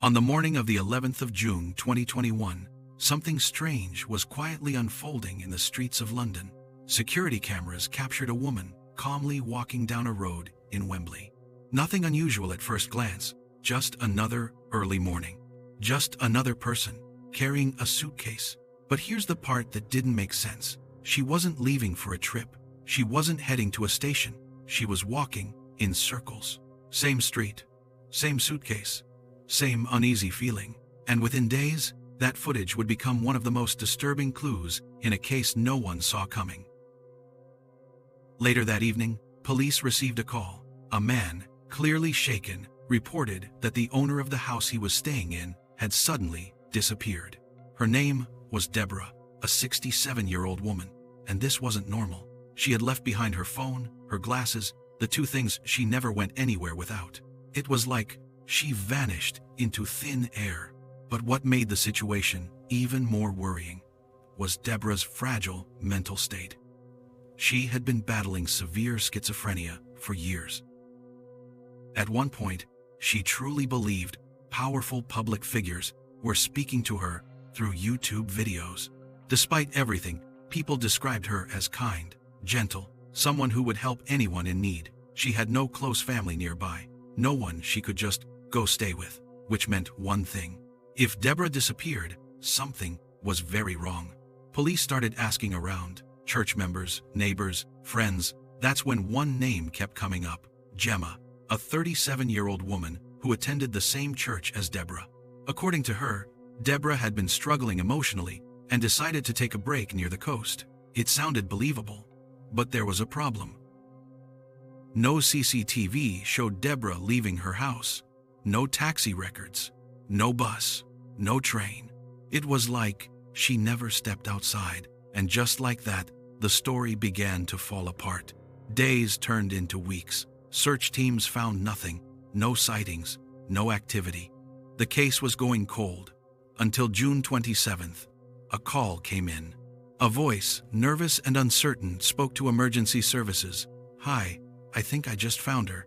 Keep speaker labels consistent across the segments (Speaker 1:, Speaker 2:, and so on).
Speaker 1: On the morning of the 11th of June 2021, something strange was quietly unfolding in the streets of London. Security cameras captured a woman calmly walking down a road in Wembley. Nothing unusual at first glance, just another early morning. Just another person, carrying a suitcase. But here's the part that didn't make sense. She wasn't leaving for a trip. She wasn't heading to a station. She was walking in circles. Same street, same suitcase, same uneasy feeling. And within days, that footage would become one of the most disturbing clues in a case no one saw coming. Later that evening, police received a call. A man, clearly shaken, reported that the owner of the house he was staying in had suddenly disappeared. Her name was Deborah, a 67-year-old woman, and this wasn't normal. She had left behind her phone, her glasses, the two things she never went anywhere without. It was like she vanished into thin air. But what made the situation even more worrying was Deborah's fragile mental state. She had been battling severe schizophrenia for years. At one point, she truly believed powerful public figures were speaking to her through YouTube videos. Despite everything, people described her as kind, gentle, someone who would help anyone in need. She had no close family nearby, no one she could just go stay with, which meant one thing. If Deborah disappeared, something was very wrong. Police started asking around, church members, neighbors, friends. That's when one name kept coming up, Gemma, a 37-year-old woman who attended the same church as Deborah. According to her, Deborah had been struggling emotionally and decided to take a break near the coast. It sounded believable, but there was a problem. No CCTV showed Deborah leaving her house. No taxi records. No bus. No train. It was like she never stepped outside, and just like that, the story began to fall apart. Days turned into weeks. Search teams found nothing. No sightings. No activity. The case was going cold. Until June 27th, a call came in. A voice, nervous and uncertain, spoke to emergency services. "Hi, I think I just found her."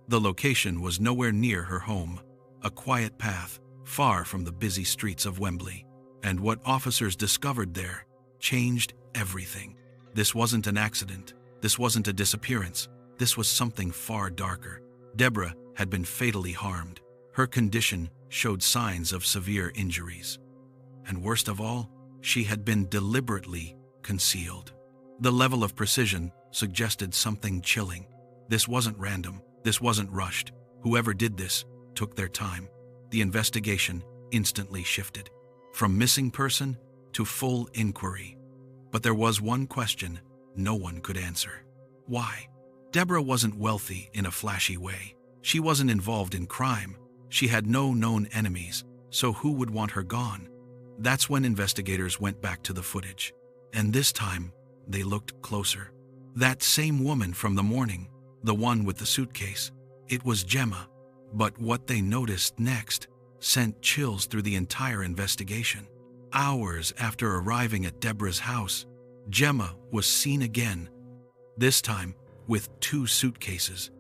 Speaker 1: The location was nowhere near her home. A quiet path, far from the busy streets of Wembley. And what officers discovered there changed everything. This wasn't an accident. This wasn't a disappearance. This was something far darker. Deborah had been fatally harmed. Her condition showed signs of severe injuries. And worst of all, she had been deliberately concealed. The level of precision suggested something chilling. This wasn't random. This wasn't rushed. Whoever did this took their time. The investigation instantly shifted from missing person to full inquiry. But there was one question no one could answer. Why? Deborah wasn't wealthy in a flashy way. She wasn't involved in crime. She had no known enemies, so who would want her gone? That's when investigators went back to the footage. And this time, they looked closer. That same woman from the morning, the one with the suitcase, it was Gemma. But what they noticed next sent chills through the entire investigation. Hours after arriving at Deborah's house, Gemma was seen again, this time with 2 suitcases.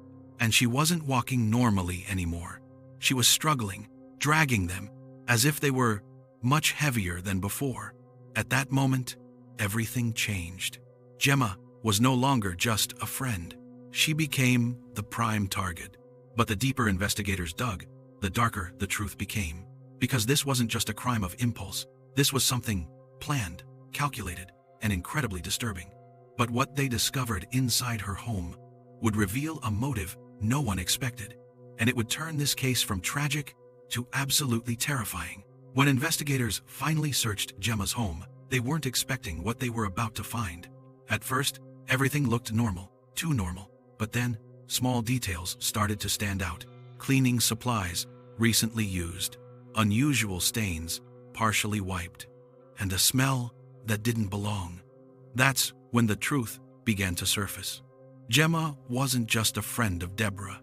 Speaker 1: And she wasn't walking normally anymore. She was struggling, dragging them, as if they were much heavier than before. At that moment, everything changed. Gemma was no longer just a friend. She became the prime target. But the deeper investigators dug, the darker the truth became. Because this wasn't just a crime of impulse. This was something planned, calculated, and incredibly disturbing. But what they discovered inside her home would reveal a motive no one expected. And it would turn this case from tragic to absolutely terrifying. When investigators finally searched Gemma's home, they weren't expecting what they were about to find. At first, everything looked normal, too normal. But then, small details started to stand out. Cleaning supplies, recently used. Unusual stains, partially wiped. And a smell that didn't belong. That's when the truth began to surface. Gemma wasn't just a friend of Deborah.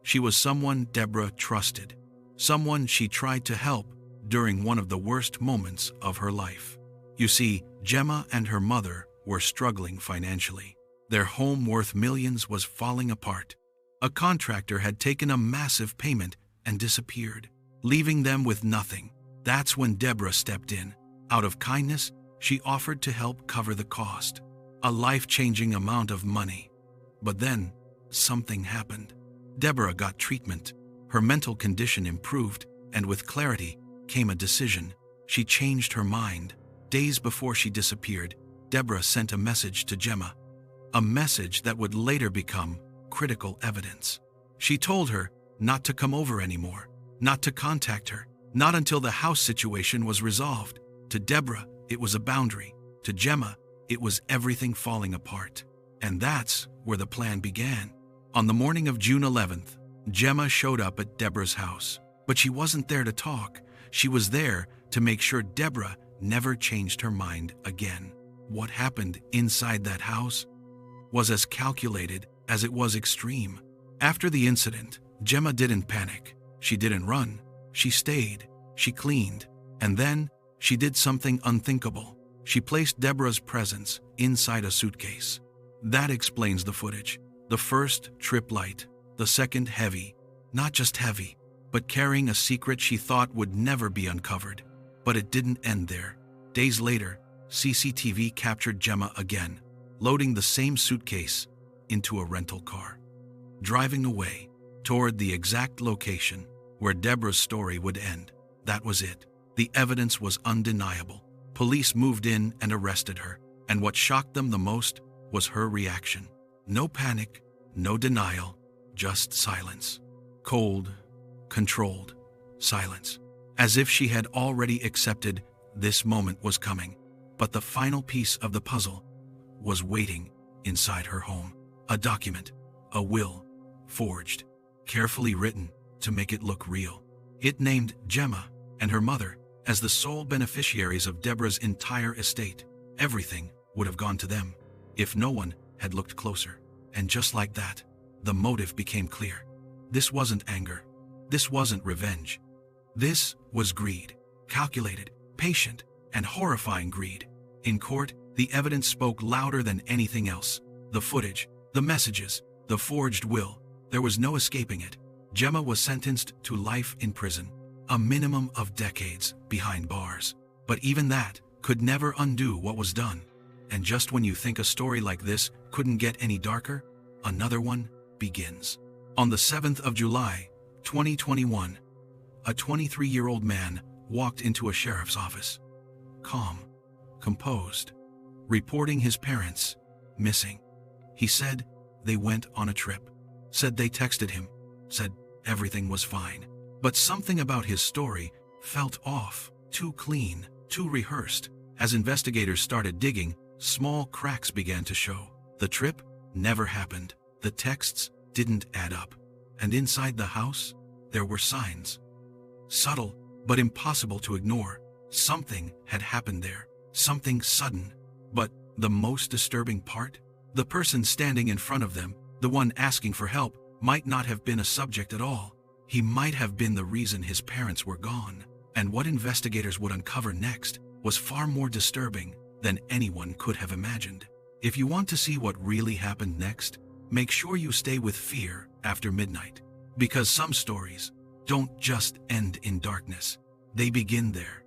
Speaker 1: She was someone Deborah trusted. Someone she tried to help during one of the worst moments of her life. You see, Gemma and her mother were struggling financially. Their home worth millions was falling apart. A contractor had taken a massive payment and disappeared. leaving them with nothing. That's when Deborah stepped in. Out of kindness, she offered to help cover the cost. A life-changing amount of money. But then, something happened. Deborah got treatment. Her mental condition improved, and with clarity came a decision. She changed her mind. Days before she disappeared, Deborah sent a message to Gemma. A message that would later become critical evidence. She told her not to come over anymore, not to contact her, not until the house situation was resolved. To Deborah, it was a boundary. To Gemma, it was everything falling apart. And that's where the plan began. On the morning of June 11th, Gemma showed up at Deborah's house. But she wasn't there to talk. She was there to make sure Deborah never changed her mind again. What happened inside that house was as calculated as it was extreme. After the incident, Gemma didn't panic. She didn't run. She stayed. She cleaned. And then she did something unthinkable. She placed Deborah's presence inside a suitcase. That explains the footage. The first trip light, the second heavy. Not just heavy, but carrying a secret she thought would never be uncovered. But it didn't end there. Days later, CCTV captured Gemma again, loading the same suitcase into a rental car, driving away toward the exact location where Deborah's story would end. That was it. The evidence was undeniable. Police moved in and arrested her, and what shocked them the most was her reaction. No panic, no denial, just silence. Cold, controlled silence. As if she had already accepted this moment was coming. But the final piece of the puzzle was waiting inside her home. A document, a will, forged, carefully written to make it look real. It named Gemma and her mother as the sole beneficiaries of Deborah's entire estate. Everything would have gone to them if no one had looked closer. And just like that, the motive became clear. This wasn't anger. This wasn't revenge. This was greed. Calculated, patient, and horrifying greed. In court, the evidence spoke louder than anything else. The footage, the messages, the forged will. There was no escaping it. Gemma was sentenced to life in prison, a minimum of decades behind bars. But even that could never undo what was done. And just when you think a story like this couldn't get any darker, another one begins. On the 7th of July, 2021, a 23-year-old man walked into a sheriff's office. Calm, composed, reporting his parents missing. He said they went on a trip, said they texted him, said everything was fine. But something about his story felt off, too clean, too rehearsed. As investigators started digging, small cracks began to show. The trip never happened. The texts didn't add up. And inside the house, there were signs. Subtle, but impossible to ignore. Something had happened there. Something sudden. But the most disturbing part? The person standing in front of them, the one asking for help, might not have been a subject at all. He might have been the reason his parents were gone. And what investigators would uncover next was far more disturbing than anyone could have imagined. If you want to see what really happened next, make sure you stay with Fear After Midnight. Because some stories don't just end in darkness. They begin there.